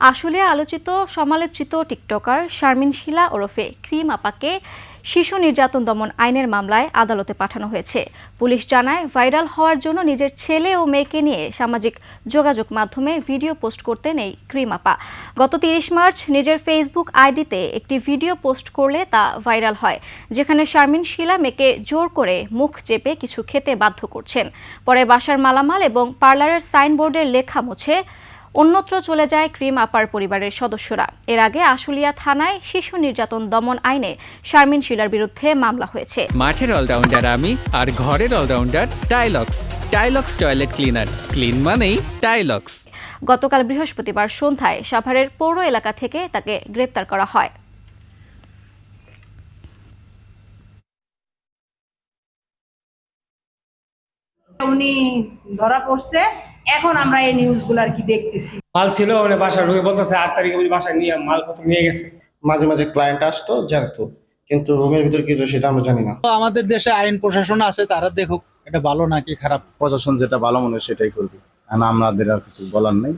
আসলে আলোচিত সমালোচিত টিকটকার শারমিন শিলা ওরফে ক্রিম আপাকে শিশু নির্যাতন দমন আইনের মামলায় আদালতে পাঠানো হয়েছে। পুলিশ জানায়, ভাইরাল হওয়ার জন্য নিজের ছেলে ও মেয়েকে নিয়ে সামাজিক যোগাযোগ মাধ্যমে ভিডিও পোস্ট করতেন এই ক্রিম আপা। গত ৩০ মার্চ নিজের ফেসবুক আইডিতে একটি ভিডিও পোস্ট করলে তা ভাইরাল হয়, যেখানে শারমিন শিলা মেয়েকে জোর করে মুখ চেপে কিছু খেতে বাধ্য করছেন। পরে বাসার মালামাল এবং পার্লারের সাইনবোর্ডের লেখা মুছে অন্যত্র চলে যায় ক্রিম আপার পরিবারের সদস্যরা। এর আগে আশুলিয়া থানায় শিশু নির্যাতন দমন আইনে শারমিন শিলার বিরুদ্ধে মামলা হয়েছে। মাঠের অলরাউন্ডার আমি, আর ঘরের allrounder Tylox. Tylox toilet cleaner, clean মানেই টাইলক্স। গতকাল বৃহস্পতিবার সন্ধ্যায় সাভারের পৌর এলাকা থেকে তাকে গ্রেপ্তার করা হয়। উনি ধরা পড়ছে, এখন আমরা এই নিউজগুলো আর কি দেখতেছি। মাল ছিল মানে বাসা ঢুকে বলতেছে 8 তারিখে বাসায় নিয়ে মালপত্র নিয়ে গেছে। মাঝে মাঝে ক্লায়েন্ট আসতো যেত, কিন্তু রুমের ভিতর কি হতো সেটা আমরা জানি না। তো আমাদের দেশে আইন প্রশাসন আছে, তারা দেখুক এটা ভালো নাকি খারাপ। প্রশাসন যেটা ভালো মনে হয় সেটাই করবে, আমাদের আর কিছু বলার নেই।